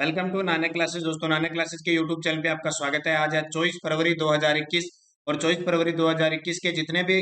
Welcome to Nanak classes. दोस्तों, Nanak classes के YouTube channel पे आपका स्वागत है। आज है 24 फरवरी 2021 और 24 फरवरी 2021 के जितने भी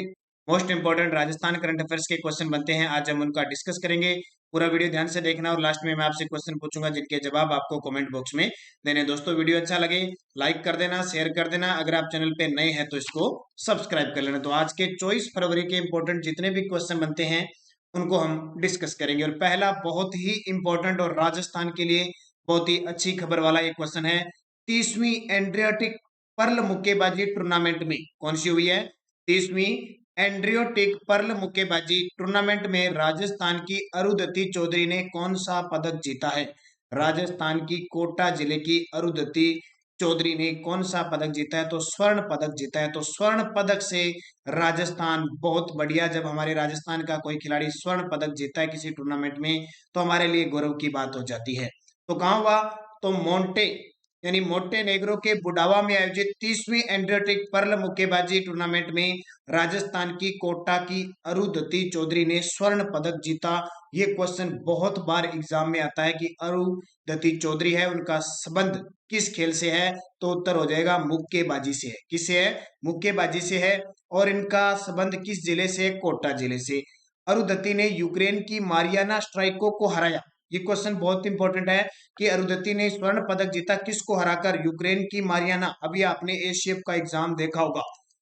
most important Rajasthan current affairs के क्वेश्चन बनते हैं, आज हम उनका डिस्कस करेंगे। पूरा वीडियो ध्यान से देखना और लास्ट में मैं आपसे क्वेश्चन पूछूंगा जिनके जवाब आपको कमेंट बॉक्स में देने। दोस्तों, वीडियो अच्छा लगे लाइक कर देना, शेयर कर देना। अगर आप चैनल पे नए हैं तो इसको सब्सक्राइब कर लेना। तो आज के 24 फरवरी के इंपॉर्टेंट जितने भी क्वेश्चन बनते हैं उनको हम डिस्कस करेंगे। और पहला बहुत ही इंपॉर्टेंट और राजस्थान के लिए बहुत ही अच्छी खबर वाला ये क्वेश्चन है। 30वीं एड्रियाटिक पर्ल मुक्केबाजी टूर्नामेंट में कौन सी हुई है? 30वीं एड्रियाटिक पर्ल मुक्केबाजी टूर्नामेंट में राजस्थान की अरुंधति चौधरी ने कौन सा पदक जीता है? राजस्थान की कोटा जिले की अरुंधति चौधरी ने कौन सा पदक जीता है? तो स्वर्ण पदक जीता है। तो स्वर्ण पदक से राजस्थान, बहुत बढ़िया। जब हमारे राजस्थान का कोई खिलाड़ी स्वर्ण पदक जीता है किसी टूर्नामेंट में तो हमारे लिए गौरव की बात हो जाती है। तो कहां हुआ? तो मोंटे यानी मोंटेनेग्रो के बुडावा में आयोजित 30वीं एड्रियाटिक पर्ल मुक्केबाजी टूर्नामेंट में राजस्थान की कोटा की अरुंधति चौधरी ने स्वर्ण पदक जीता। ये क्वेश्चन बहुत बार एग्जाम में आता है कि अरुंधति चौधरी है, उनका संबंध किस खेल से है? तो उत्तर हो जाएगा मुक्केबाजी से है। किससे है? मुक्केबाजी से है। और इनका संबंध किस जिले से है? कोटा जिले से। अरुंधति ने यूक्रेन की मारियाना स्ट्राइको को हराया। ये क्वेश्चन बहुत इंपॉर्टेंट है कि अरुंधति ने स्वर्ण पदक जीता किसको हराकर? यूक्रेन की मारियाना। अभी आपने एशियप का एग्जाम देखा होगा,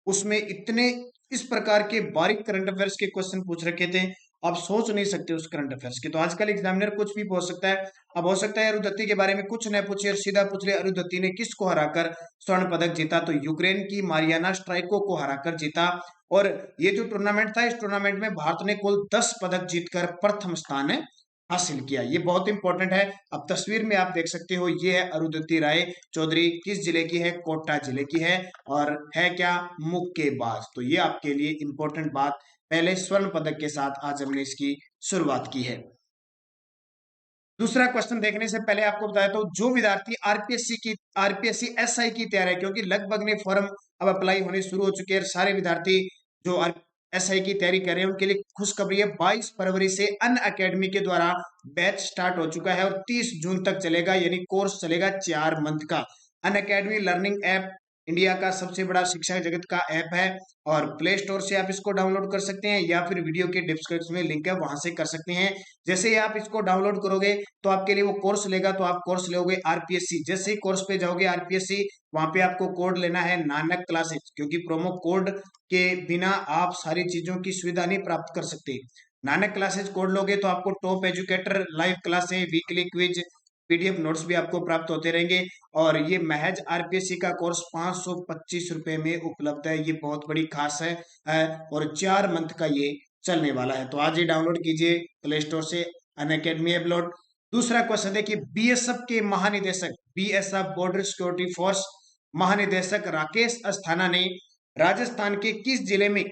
उसमें इतने इस प्रकार के बारीक करंट अफेयर्स के क्वेश्चन पूछ रखे थे, आप सोच नहीं सकते उस करंट अफेयर्स के। तो आजकल एग्जामिनर कुछ भी पूछ सकता है। अब हो सकता है अरुंधति के बारे में कुछ न पूछे और सीधा पूछ ले अरुंधति ने किसको हराकर स्वर्ण पदक जीता? तो यूक्रेन की मारियाना स्ट्राइको को हराकर जीता। और ये जो टूर्नामेंट था, इस टूर्नामेंट में भारत ने कुल 10 पदक जीतकर प्रथम स्थान हासिल किया। ये बहुत इंपॉर्टेंट है। अब तस्वीर में आप देख सकते हो, ये है अरुंधति राय चौधरी। किस जिले की है? कोटा जिले की है। और है क्या? मुक्केबाज। तो ये आपके लिए इंपॉर्टेंट बात, पहले स्वर्ण पदक के साथ आज हमने इसकी शुरुआत की है। दूसरा क्वेश्चन देखने से पहले आपको बताया तो जो विद्यार्थी आरपीएससी एसआई की तैयारी है, क्योंकि लगभग में फॉर्म अब अप्लाई होने शुरू हो चुके हैं, सारे विद्यार्थी जो एसआई की तैयारी कर रहे हैं उनके लिए खुशखबरी है। 22 फरवरी से अन अकेडमी के द्वारा बैच स्टार्ट हो चुका है और 30 जून तक चलेगा, यानी कोर्स चलेगा 4 मंथ का। अन अकेडमी लर्निंग ऐप इंडिया का सबसे बड़ा शिक्षा जगत का ऐप है और प्ले स्टोर से आप इसको डाउनलोड कर सकते हैं या फिर वीडियो के डिस्क्रिप्शन में लिंक है, वहां से कर सकते हैं। जैसे ही आप इसको डाउनलोड करोगे तो आपके लिए वो कोर्स लेगा, तो आप कोर्स लोगे आरपीएससी। जैसे ही कोर्स पे जाओगे आरपीएससी, वहां पे आपको कोड लेना है नानक क्लासेस, क्योंकि प्रोमो कोड के बिना आप सारी चीजों की सुविधा नहीं प्राप्त कर सकते। नानक क्लासेस कोड लोगे तो आपको top educator, live classes, weekly quiz, PDF notes भी आपको प्राप्त होते रहेंगे। और ये महज आरपीएससी का कोर्स 525 रुपए में उपलब्ध है। ये बहुत बड़ी खास है और 4 मंथ का ये चलने वाला है। तो आज ही डाउनलोड कीजिए प्ले स्टोर से अन अकेडमी ऐप लोड। दूसरा क्वेश्चन देखिए, बीएसएफ के महानिदेशक, बीएसएफ बॉर्डर सिक्योरिटी फोर्स महानिदेशक राकेश अस्थाना ने राजस्थान के किस जिले में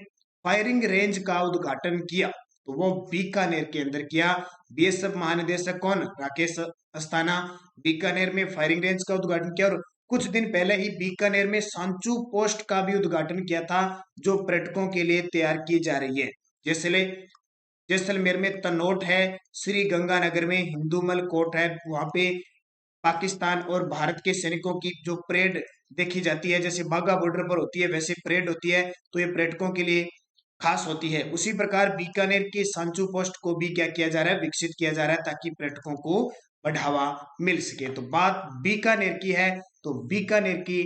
फायरिंग रेंज का उद्घाटन किया? तो वो बीकानेर के अंदर किया। बीएसएफ महानिदेशक कौन? राकेश अस्थाना। बीकानेर में फायरिंग रेंज का उद्घाटन किया। और कुछ दिन पहले ही बीकानेर में सांचू पोस्ट का भी उद्घाटन किया था, जो पर्यटकों के लिए तैयार की जा रही है। जैसलमेर में तनोट है, श्री गंगानगर में हिंदूमल कोट है, वहां पे पाकिस्तान और भारत के सैनिकों की जो परेड देखी जाती है, जैसे बाघा बॉर्डर पर होती है वैसे परेड होती है, तो ये पर्यटकों के लिए खास होती है। उसी प्रकार बीकानेर के सांचू पोस्ट को भी क्या किया जा रहा है? विकसित किया जा रहा है, ताकि पर्यटकों को बढ़ावा मिल सके। तो बात बीकानेर की है, तो बीकानेर की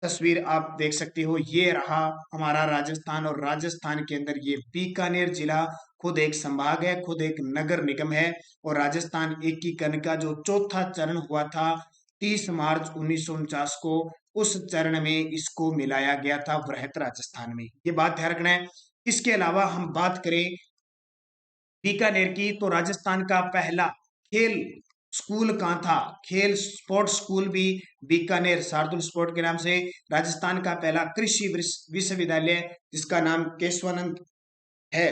तस्वीर आप देख सकते हो। ये रहा हमारा राजस्थान, और राजस्थान के अंदर ये बीकानेर जिला खुद एक संभाग है, खुद एक नगर निगम है। और राजस्थान एकीकरण का जो चौथा चरण हुआ था 30 मार्च 1949 को, उस चरण में इसको मिलाया गया था वृहत राजस्थान में। ये बात ध्यान रखना है। इसके अलावा हम बात करें बीकानेर की, तो राजस्थान का पहला खेल स्कूल कहाँ था? खेल स्पोर्ट्स स्कूल भी बीकानेर शार्दुल स्पोर्ट के नाम से। राजस्थान का पहला कृषि विश्वविद्यालय जिसका नाम केशवानंद है,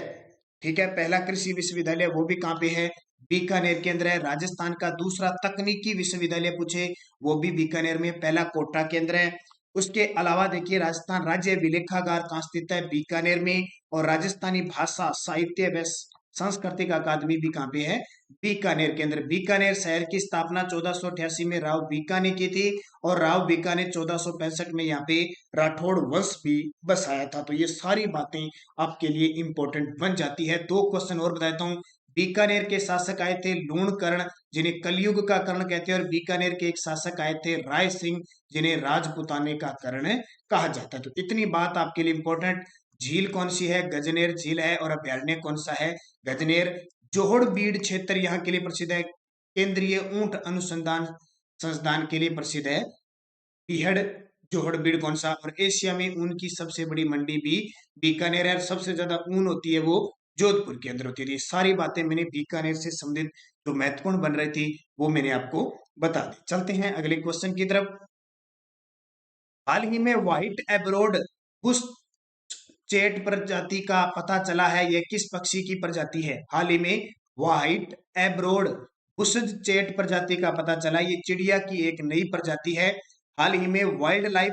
ठीक है, पहला कृषि विश्वविद्यालय, वो भी कहाँ पे है? बीकानेर के अंदर है। राजस्थान का दूसरा तकनीकी विश्वविद्यालय पूछे, वो भी बीकानेर में, पहला कोटा के अंदर है। उसके अलावा देखिए, राजस्थान राज्य विलेखागार कहाँ स्थित है? बीकानेर में। और राजस्थानी भाषा साहित्य व सांस्कृतिक अकादमी भी कहाँ पे है, बीकानेर के अंदर। बीकानेर शहर की स्थापना 1488 में राव बीका ने की थी, और राव बीका ने 1465 में यहाँ पे राठौड़ वंश भी बसाया था। तो ये सारी बातें आपके लिए इंपॉर्टेंट बन जाती है। दो क्वेश्चन और बताता हूँ। बीकानेर के शासक आए थे लूणकर्ण, जिन्हें कलयुग का कर्ण कहते हैं, और बीकानेर के एक शासक आए थे राय सिंह, जिन्हें राजपुताने का कर्ण कहा जाता है। तो इतनी बात आपके लिए इंपॉर्टेंट। झील कौन सी है, गजनेर झील है, और अभ्यारण्य कौन सा है, गजनेर। जोहड़ बीड़ क्षेत्र यहाँ के लिए प्रसिद्ध है, केंद्रीय ऊंट अनुसंधान संस्थान के लिए प्रसिद्ध है बिहड़ जोहड़ बीड़ कौन सा, और एशिया में ऊन की सबसे बड़ी मंडी भी बीकानेर है, सबसे ज्यादा ऊन होती है वो जोधपुर के अंदर होती है। ये सारी बातें मैंने बीकानेर से संबंधित जो महत्वपूर्ण बन रही थी वो मैंने आपको बता दी। चलते हैं अगले क्वेश्चन की तरफ। हाल ही में व्हाइट एब्रोड बुश चेट प्रजाति का पता चला है, यह किस पक्षी की प्रजाति है। हाल ही में व्हाइट एब्रोड बुशज चेट प्रजाति का पता चला, ये चिड़िया की एक नई प्रजाति है। हाल ही में wild life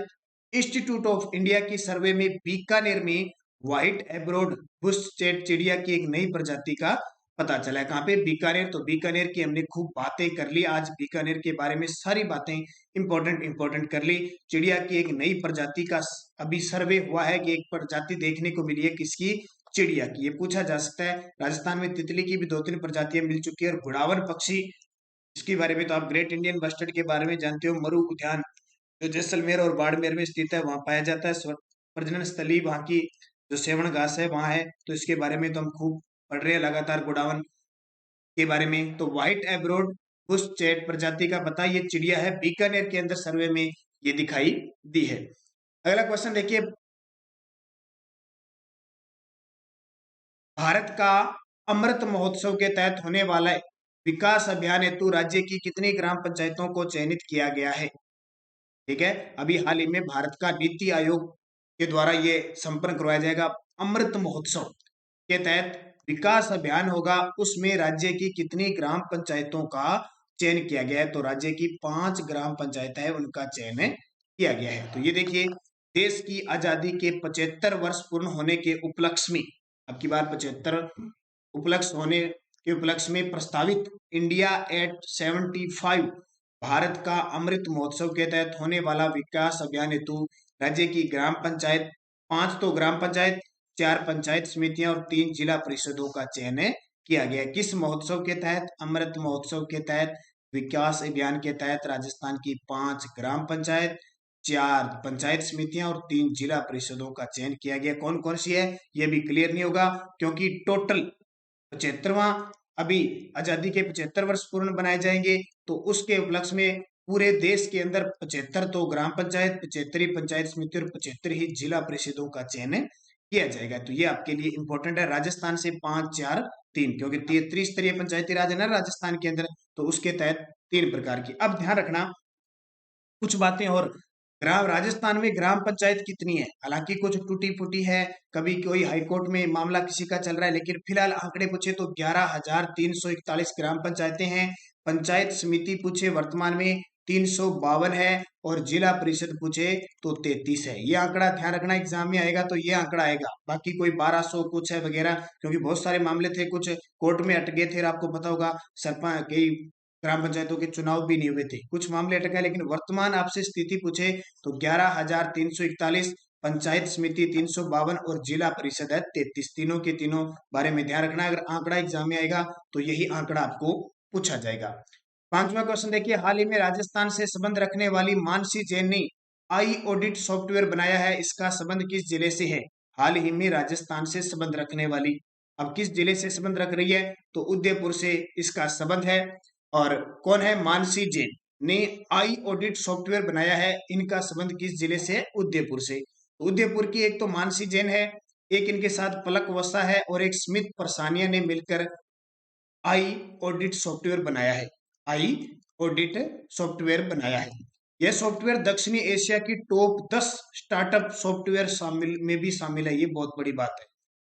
institute of India की सर्वे में बीकानेर में व्हाइट एब्रोड बुश चेट चिड़िया की एक नई प्रजाति का पता चला है। कहाँ पे, बीकानेर। तो बीकानेर की हमने खूब बातें कर ली आज, बीकानेर के बारे में सारी बातें इंपॉर्टेंट कर ली। चिड़िया की एक नई प्रजाति का अभी सर्वे हुआ है कि एक प्रजाति देखने को मिली है, किसकी, चिड़िया की। ये पूछा जा सकता है। राजस्थान में तितली की भी 2-3 प्रजातियां मिल चुकी है, और घुड़ावन पक्षी, इसके बारे में तो आप ग्रेट इंडियन बस्टर्ड के बारे में जानते हो। मरु उद्यान जो जैसलमेर और बाड़मेर में स्थित है वहां पाया जाता है। प्रजनन स्थली वहां की जो सेवण घास है वहां है, तो इसके बारे में तो हम खूब पढ़ रहे हैं लगातार गुड़ावन के बारे में। तो व्हाइट एब्रोड बुश चैट प्रजाति का पता, ये चिड़िया है, बीकानेर के अंदर सर्वे में ये दिखाई दी है। अगला क्वेश्चन देखिए, भारत का अमृत महोत्सव के तहत होने वाला विकास अभियान हेतु राज्य की कितनी ग्राम पंचायतों को चयनित किया गया है। ठीक है, अभी हाल ही में भारत का नीति आयोग के द्वारा ये संपन्न करवाया जाएगा। अमृत महोत्सव के तहत विकास अभियान होगा, उसमें राज्य की कितनी ग्राम पंचायतों का चयन किया गया है। तो राज्य की 5 ग्राम पंचायत है, उनका चयन किया गया है। तो ये देखिए, देश की आजादी के 75 वर्ष पूर्ण होने के उपलक्ष्य में, अब की बार 75 उपलक्ष्य होने के उपलक्ष्य में प्रस्तावित इंडिया एट 75 भारत का अमृत महोत्सव के तहत होने वाला विकास अभियान हेतु राज्य की ग्राम पंचायत 5 तो ग्राम पंचायत, 4 पंचायत समितियां और 3 जिला परिषदों का चयन किया गया। किस महोत्सव के तहत, अमृत महोत्सव के तहत, विकास अभियान के तहत राजस्थान की 5 ग्राम पंचायत, 4 पंचायत समितियां और 3 जिला परिषदों का चयन किया गया। कौन कौन सी है ये भी क्लियर नहीं होगा, क्योंकि टोटल 75वां अभी आजादी के 75 वर्ष पूर्ण बनाए जाएंगे, तो उसके उपलक्ष्य में पूरे देश के अंदर 75 तो ग्राम पंचायत, 75 ही पंचायत समिति और 75 ही जिला परिषदों का चयन किया जाएगा। तो ये आपके लिए इंपॉर्टेंट है। राजस्थान से 5, 4, 3, क्योंकि त्रिस्तरीय पंचायती राज है ना राजस्थान के अंदर, तो उसके तहत 3 प्रकार की। अब ध्यान रखना कुछ बातें और, ग्राम राजस्थान में ग्राम पंचायत कितनी है, हालांकि कुछ टूटी फूटी है, कभी कोई हाईकोर्ट में मामला किसी का चल रहा है, लेकिन फिलहाल आंकड़े पूछे तो 11,341 ग्राम पंचायतें हैं। पंचायत समिति पूछे वर्तमान में 352 है, और जिला परिषद पूछे तो 33 है। ये आंकड़ा ध्यान रखना, एग्जाम में आएगा तो ये आंकड़ा आएगा, बाकी कोई 1200 कुछ है वगैरह, क्योंकि बहुत सारे मामले थे, कुछ कोर्ट में अटके थे, आपको पता होगा सरपंच कई ग्राम पंचायतों के चुनाव भी नहीं हुए थे, कुछ मामले अटके, लेकिन वर्तमान आपसे स्थिति पूछे तो 11,341, पंचायत समिति 352 और जिला परिषद है 33। तीनों के तीनों बारे में ध्यान रखना, अगर आंकड़ा एग्जाम में आएगा तो यही आंकड़ा आपको पूछा जाएगा। 5वां क्वेश्चन देखिए, हाल ही में राजस्थान से संबंध रखने वाली मानसी जैन ने आई ऑडिट सॉफ्टवेयर बनाया है, इसका संबंध किस जिले से है। हाल ही में राजस्थान से संबंध रखने वाली, अब किस जिले से संबंध रख रही है, तो उदयपुर से इसका संबंध है। और कौन है, मानसी जैन ने आई ऑडिट सॉफ्टवेयर बनाया है, इनका संबंध किस जिले से है, उदयपुर से। उदयपुर की एक तो मानसी जैन है, एक इनके साथ पलक वसा है, और एक स्मित परसानिया ने मिलकर आई ऑडिट सॉफ्टवेयर बनाया है। आई ऑडिट सॉफ्टवेयर बनाया है। यह सॉफ्टवेयर दक्षिणी एशिया की टॉप 10 स्टार्टअप सॉफ्टवेयर शामिल में भी शामिल है, ये बहुत बड़ी बात है।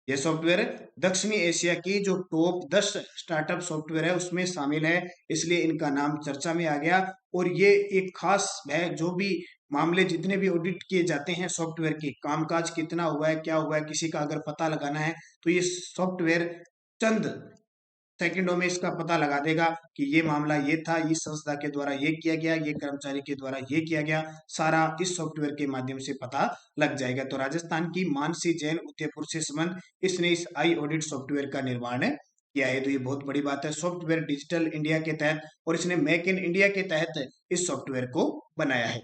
यह सॉफ्टवेयर दक्षिणी एशिया की जो टॉप 10 स्टार्टअप सॉफ्टवेयर है उसमें शामिल है, इसलिए इनका नाम चर्चा में आ गया। और ये एक खास है, जो भी मामले जितने भी ऑडिट किए जाते हैं सॉफ्टवेयर के, कामकाज कितना हुआ है, क्या हुआ है, किसी का अगर पता लगाना है तो ये सॉफ्टवेयर चंद सेकंडों में इसका पता लगा देगा कि ये मामला ये था, इस संस्था के द्वारा ये किया गया, ये कर्मचारी के द्वारा ये किया गया, सारा इस सॉफ्टवेयर के माध्यम से पता लग जाएगा। तो राजस्थान की मानसी जैन उदयपुर से संबंध, इसने इस आई ऑडिट सॉफ्टवेयर का निर्माण किया है। तो ये बहुत बड़ी बात है। सॉफ्टवेयर डिजिटल इंडिया के तहत, और इसने मेक इन इंडिया के तहत इस सॉफ्टवेयर को बनाया है।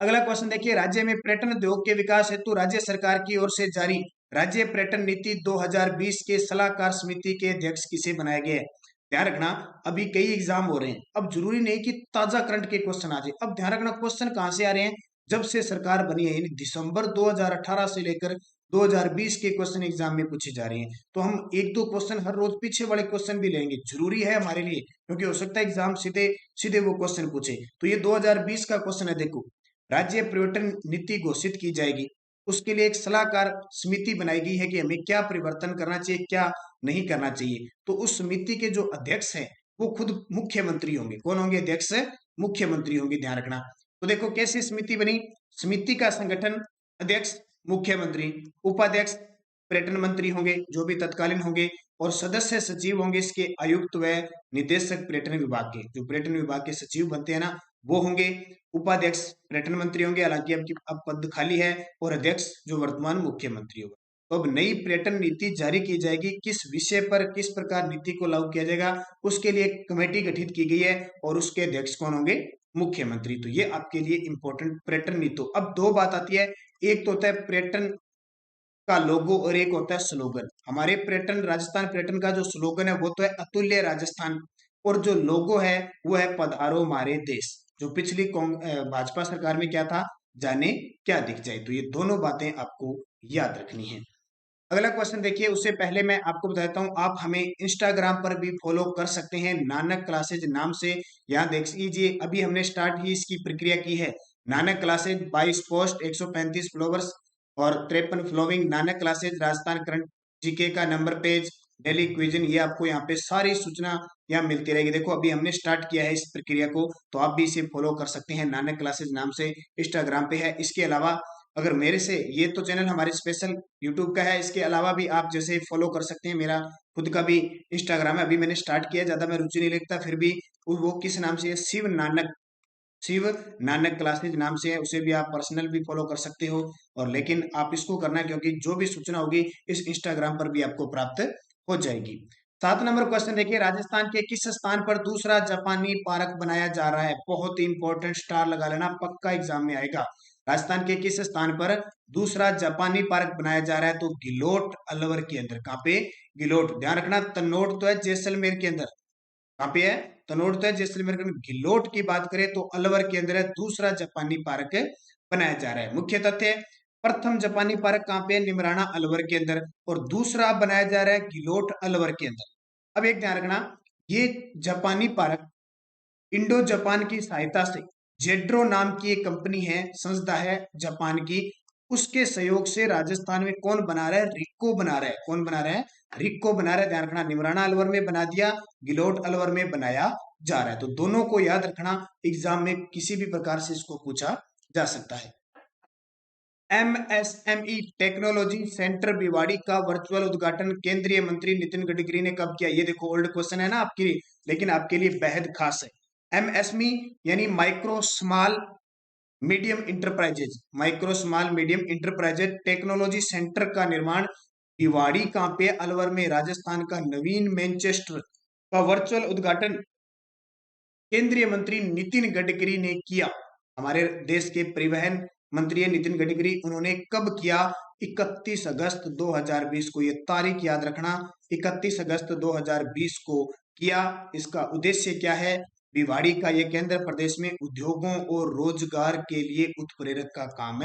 अगला क्वेश्चन देखिए, राज्य में पर्यटन उद्योग के विकास हेतु राज्य सरकार की ओर से जारी राज्य पर्यटन नीति 2020 के सलाहकार समिति के अध्यक्ष किसे बनाया गया है? ध्यान रखना, अभी कई एग्जाम हो रहे हैं, अब जरूरी नहीं कि ताजा करंट के क्वेश्चन आ जाए। अब ध्यान रखना, क्वेश्चन कहां से आ रहे हैं? जब से सरकार बनी है, यानी दिसंबर 2018 से लेकर 2020 के क्वेश्चन एग्जाम में पूछे जा रहे हैं। तो हम एक दो क्वेश्चन हर रोज पीछे वाले क्वेश्चन भी लेंगे, जरूरी है हमारे लिए, क्योंकि हो सकता है एग्जाम सीधे सीधे वो क्वेश्चन पूछे। तो ये 2020 का क्वेश्चन है। देखो, राज्य पर्यटन नीति घोषित की जाएगी, उसके लिए एक सलाहकार समिति बनाई गई है कि हमें क्या परिवर्तन करना चाहिए, क्या नहीं करना चाहिए। तो उस समिति के जो अध्यक्ष हैं वो खुद मुख्यमंत्री होंगे। कौन होंगे अध्यक्ष? मुख्यमंत्री होंगे, ध्यान रखना। तो देखो कैसी समिति बनी। समिति का संगठन, अध्यक्ष मुख्यमंत्री, उपाध्यक्ष पर्यटन मंत्री होंगे जो भी तत्कालीन होंगे, और सदस्य सचिव होंगे इसके आयुक्त व निदेशक पर्यटन विभाग के, जो पर्यटन विभाग के सचिव बनते हैं ना, वो होंगे। उपाध्यक्ष पर्यटन मंत्री होंगे, हालांकि अब पद खाली है, और अध्यक्ष जो वर्तमान मुख्यमंत्री होगा। तो अब नई पर्यटन नीति जारी की जाएगी, किस विषय पर किस प्रकार नीति को लागू किया जाएगा, उसके लिए एक कमेटी गठित की गई है, और उसके अध्यक्ष कौन होंगे? मुख्यमंत्री। तो ये आपके लिए इंपॉर्टेंट पर्यटन नीति। अब दो बात आती है, एक तो होता है पर्यटन का लोगो और एक होता है स्लोगन। हमारे पर्यटन, राजस्थान पर्यटन का जो स्लोगन है वो तो है अतुल्य राजस्थान, और जो लोगो है वो है पधारो हमारे देश, जो पिछली भाजपा सरकार में क्या था, जाने क्या दिख जाए। तो ये दोनों बातें आपको याद रखनी है। अगला क्वेश्चन देखिए, उससे पहले मैं आपको बताता हूँ, आप हमें इंस्टाग्राम पर भी फॉलो कर सकते हैं, नानक क्लासेज नाम से। यहाँ देख लीजिए, अभी हमने स्टार्ट ही इसकी प्रक्रिया की है। नानक क्लासेज 22 पोस्ट, 135 फॉलोवर्स और 53 following. Nanak classes Rajasthan current GK का नंबर पेज, डेली क्विजन, ये आपको यहाँ पे सारी सूचना यहाँ मिलती रहेगी। देखो अभी हमने स्टार्ट किया है इस प्रक्रिया को, तो आप भी इसे फॉलो कर सकते हैं। नानक क्लासेज नाम से इंस्टाग्राम पे है। इसके अलावा अगर मेरे से, ये तो चैनल हमारे स्पेशल यूट्यूब का है, इसके अलावा भी आप जैसे फॉलो कर सकते हैं। मेरा खुद का भी इंस्टाग्राम है, अभी मैंने स्टार्ट किया, ज्यादा मैं रुचि नहीं लेता, फिर भी वो किस नाम से है, शिव नानक क्लासेज नाम से है। उसे भी आप पर्सनल भी फॉलो कर सकते हो, और लेकिन आप इसको करना है क्योंकि जो भी सूचना होगी इस इंस्टाग्राम पर भी आपको प्राप्त हो जाएगी। 7 नंबर क्वेश्चन देखिए, राजस्थान के किस स्थान पर दूसरा जापानी पार्क बनाया जा रहा है? बहुत ही इंपॉर्टेंट, स्टार लगा लेना, पक्का एग्जाम में आएगा। राजस्थान के किस स्थान पर दूसरा जापानी पार्क बनाया जा रहा है? तो गिलोट अलवर के अंदर। कहाँ पे? गिलोट। ध्यान रखना, तनोट तो है जैसलमेर के अंदर। कहाँ पे है? तनोट तो है जैसलमेर के अंदर। गिलोट की बात करें तो अलवर के अंदर है, दूसरा जापानी पार्क बनाया जा रहा है। मुख्य तथ्य, प्रथम जापानी पार्क कहाँ पे है? निमराना अलवर के अंदर, और दूसरा बनाया जा रहा है गिलोट अलवर के अंदर। अब एक ध्यान रखना, ये जापानी पार्क इंडो जापान की सहायता से, जेड्रो नाम की एक कंपनी है, संस्था है जापान की, उसके सहयोग से राजस्थान में कौन बना रहा है? रिक्को बना रहा है। कौन बना रहा है? रिक्को बना रहा है। ध्यान रखना, निमराना अलवर में बना दिया, गिलोट अलवर में बनाया जा रहा है। तो दोनों को याद रखना, एग्जाम में किसी भी प्रकार से इसको पूछा जा सकता है। एमएसएमई टेक्नोलॉजी सेंटर भिवाड़ी का वर्चुअल उद्घाटन केंद्रीय मंत्री नितिन गडकरी ने कब किया? ये देखो ओल्ड क्वेश्चन है ना आपके लिए, लेकिन आपके लिए बेहद खास है। एमएसएमई यानी micro small medium enterprises, micro small medium enterprises technology centre का निर्माण भिवाड़ी कहाँ पे? अलवर में। राजस्थान का नवीन मैनचेस्टर का वर्चुअल उद्घाटन केंद्रीय मंत्री नितिन गडकरी ने किया। हमारे देश के परिवहन मंत्री है नितिन गडकरी, उन्होंने कब किया? 31 अगस्त 2020 को। ये तारीख याद रखना, 31 अगस्त 2020 को किया। इसका उद्देश्य क्या है? भिवाड़ी का ये केंद्र प्रदेश में उद्योगों और रोजगार के लिए उत्प्रेरक का काम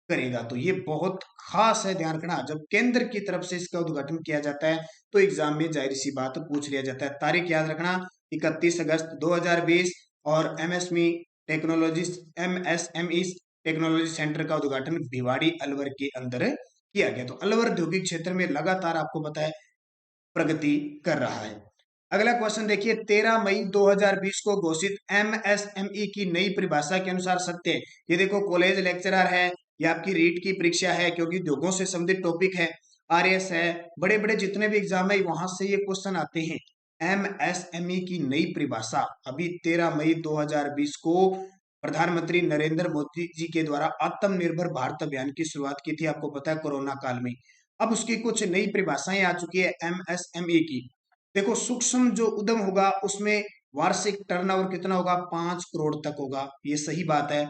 करेगा। तो ये बहुत खास है, ध्यान रखना। जब केंद्र की तरफ से इसका उद्घाटन किया जाता है तो एग्जाम में जाहिर सी बात पूछ लिया जाता है। तारीख याद रखना, 31 अगस्त 2020, और एमएसएमई टेक्नोलॉजी सेंटर का उद्घाटन भिवाड़ी अलवर के अंदर किया गया। तो अलवर औद्योगिक क्षेत्र में लगातार आपको पता है प्रगति कर रहा है। अगला क्वेश्चन देखिए, 13 मई 2020 को घोषित एमएसएमई की नई परिभाषा के अनुसार सत्य है। ये देखो कॉलेज लेक्चरर है या आपकी रीट की परीक्षा है, क्योंकि उद्योगों से संबंधित टॉपिक है। RAS है, बड़े बड़े जितने भी एग्जाम है वहां से ये क्वेश्चन आते हैं। MSME की नई परिभाषा अभी 13 मई 2020 को प्रधानमंत्री नरेंद्र मोदी जी के द्वारा आत्मनिर्भर भारत अभियान की शुरुआत की थी, आपको पता है कोरोना काल में। अब उसकी कुछ नई परिभाषाएं आ चुकी है MSME की। देखो, सूक्ष्म जो उद्यम होगा उसमें वार्षिक टर्नओवर कितना होगा, 5 करोड़ तक होगा, ये सही बात है।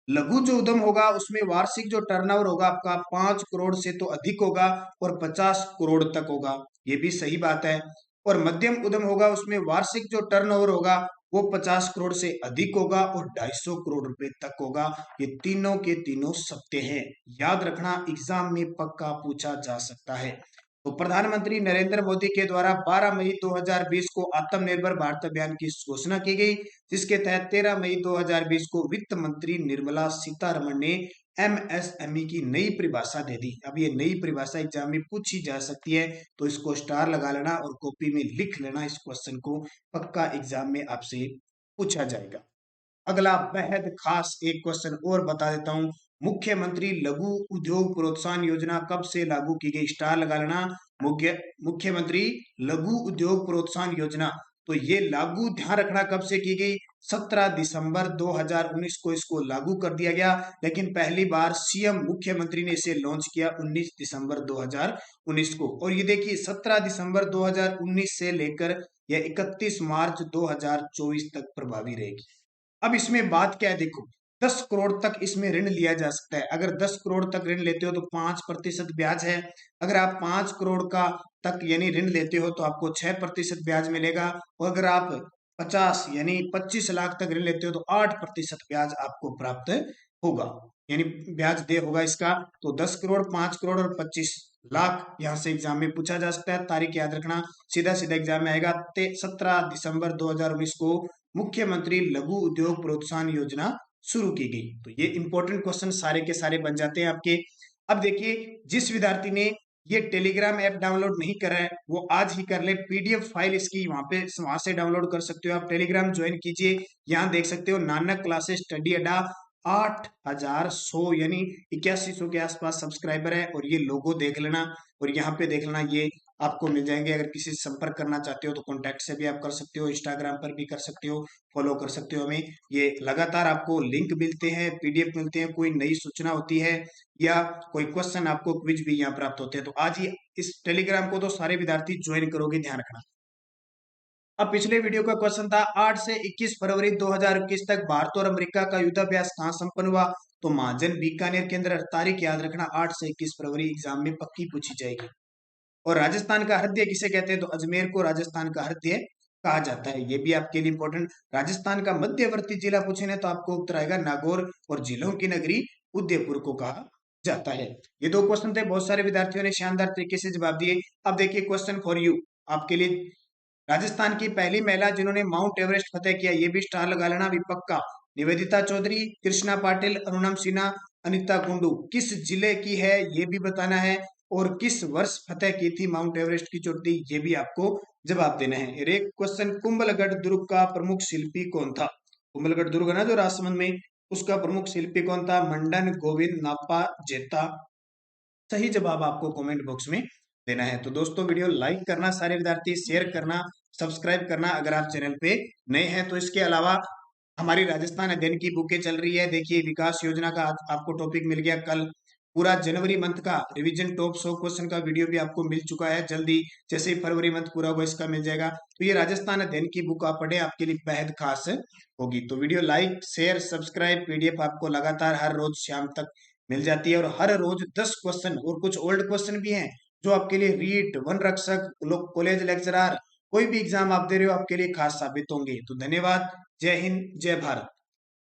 लघु जो उद्यम होगा उसमें वार्षिक जो टर्नओवर होगा आपका 5 करोड़ से तो अधिक होगा और 50 करोड़ तक होगा, ये भी सही बात है। और मध्यम उद्यम होगा उसमें वार्षिक जो टर्नओवर होगा वो 50 करोड़ से अधिक होगा और 250 करोड़ रुपए तक होगा। ये तीनों के तीनों सत्य हैं, याद रखना, एग्जाम में पक्का पूछा जा सकता है। तो प्रधानमंत्री नरेंद्र मोदी के द्वारा 12 मई 2020 को आत्मनिर्भर भारत अभियान की घोषणा की गई, जिसके तहत 13 मई 2020 को वित्त मंत्री निर्मला सीतारमण ने MSME की नई परिभाषा दे दी। अब ये नई परिभाषा एग्जाम में पूछी जा सकती है, तो इसको स्टार लगा लेना और कॉपी में लिख लेना, इस क्वेश्चन को पक्का एग्जाम में आपसे पूछा जाएगा। अगला बेहद खास एक क्वेश्चन और बता देता हूं, मुख्यमंत्री लघु उद्योग प्रोत्साहन योजना कब से लागू की गई, स्टार लगा लेना। मुख्यमंत्री लघु उद्योग प्रोत्साहन योजना, तो ये लागू ध्यान रखना कब से की गई, 17 दिसंबर 2019 को इसको लागू कर दिया गया। लेकिन पहली बार सीएम मुख्यमंत्री ने इसे लॉन्च किया 19 दिसंबर 2019 को। और ये देखिए 17 दिसंबर 2019 से लेकर यह 31 मार्च 2024 तक प्रभावी रहेगी। अब इसमें बात क्या है, देखो 10 करोड़ तक इसमें ऋण लिया जा सकता है। अगर 10 करोड़ तक ऋण लेते हो तो 5% ब्याज है। अगर आप 5 करोड़ का तक यानी ऋण लेते हो तो आपको 6% ब्याज मिलेगा। और अगर आप 50 यानी 25 लाख तक ऋण लेते हो तो 8% ब्याज आपको प्राप्त होगा, यानी ब्याज दे होगा इसका। तो 10 करोड़, 5 करोड़ और 25 लाख यहाँ से एग्जाम में पूछा जा सकता है। तारीख याद रखना, सीधा सीधा एग्जाम में आएगा। 17 दिसंबर 2019 को मुख्यमंत्री लघु उद्योग प्रोत्साहन योजना शुरू की गई। तो ये इंपॉर्टेंट क्वेश्चन सारे के सारे बन जाते हैं आपके। अब देखिए, जिस विद्यार्थी ने ये टेलीग्राम ऐप डाउनलोड नहीं करा है वो आज ही कर ले। PDF फाइल इसकी वहां से डाउनलोड कर सकते हो। आप टेलीग्राम ज्वाइन कीजिए, यहाँ देख सकते हो नानक क्लासेस स्टडी अड्डा 8100 यानी 8100 के आसपास सब्सक्राइबर है। और ये लोगो देख लेना और यहाँ पे देख लेना, ये आपको मिल जाएंगे। अगर किसी से संपर्क करना चाहते हो तो कॉन्टैक्ट से भी आप कर सकते हो, इंस्टाग्राम पर भी कर सकते हो, फॉलो कर सकते हो हमें। ये लगातार आपको लिंक मिलते हैं, PDF मिलते हैं, कोई नई सूचना होती है या कोई क्वेश्चन आपको क्विज भी यहाँ प्राप्त होते हैं। तो आज ही इस टेलीग्राम को तो सारे विद्यार्थी ज्वाइन करोगे, ध्यान रखना। अब पिछले वीडियो का क्वेश्चन था 8 से 21 फरवरी 2021 तक भारत और अमेरिका का युद्धाभ्यास कहां संपन्न हुआ, तो महाजन बीकानेर के अंदर। तारीख याद रखना 8 से 21 फरवरी एग्जाम में पक्की पूछी जाएगी। और राजस्थान का हृदय किसे कहते हैं, तो अजमेर को राजस्थान का हृदय कहा जाता है, ये भी आपके लिए इंपॉर्टेंट। राजस्थान का मध्यवर्ती जिला पूछे ना तो आपको उत्तर आएगा नागौर, और जिलों की नगरी उदयपुर को कहा जाता है। ये दो क्वेश्चन थे, बहुत सारे विद्यार्थियों ने शानदार तरीके से जवाब दिए। अब देखिए क्वेश्चन फॉर यू आपके लिए, राजस्थान की पहली महिला जिन्होंने माउंट एवरेस्ट फतेह किया, ये भी स्टार लगा लेना विपक्का। निवेदिता चौधरी, कृष्णा पाटिल, अरुणम सिन्हा, अनिता कुंडू, किस जिले की है ये भी बताना है। और किस वर्ष फतेह की थी माउंट एवरेस्ट की चोटी, ये भी आपको जवाब देना है। और एक क्वेश्चन, कुंभलगढ़ दुर्ग का प्रमुख शिल्पी कौन था। कुंभलगढ़ दुर्ग है ना जो राजसमंद में, उसका प्रमुख शिल्पी कौन था, मंडन गोविंद नापा जेता। सही जवाब आपको कमेंट बॉक्स में देना है। तो दोस्तों वीडियो लाइक करना सारे विद्यार्थी, शेयर करना, सब्सक्राइब करना अगर आप चैनल पे नए हैं। तो इसके अलावा हमारी राजस्थान अध्ययन की बुकें चल रही है। देखिए विकास योजना का आपको टॉपिक मिल गया कल। पूरा जनवरी मंथ का रिवीजन टॉप 100 क्वेश्चन का वीडियो भी आपको मिल चुका है। जल्दी जैसे ही फरवरी मंथ पूरा होगा इसका मिल जाएगा। तो ये राजस्थान अध्ययन की बुक आप पढ़े, आपके लिए बेहद खास होगी। तो video like share subscribe, PDF आपको लगातार हर रोज शाम तक मिल जाती है। और हर रोज 10 क्वेश्चन और कुछ ओल्ड क्वेश्चन भी हैं जो आपके लिए रीट, वन रक्षक, कॉलेज लेक्चरर, कोई भी एग्जाम आप दे रहे हो आपके लिए खास साबित होंगे। तो धन्यवाद, जय हिंद, जय भारत।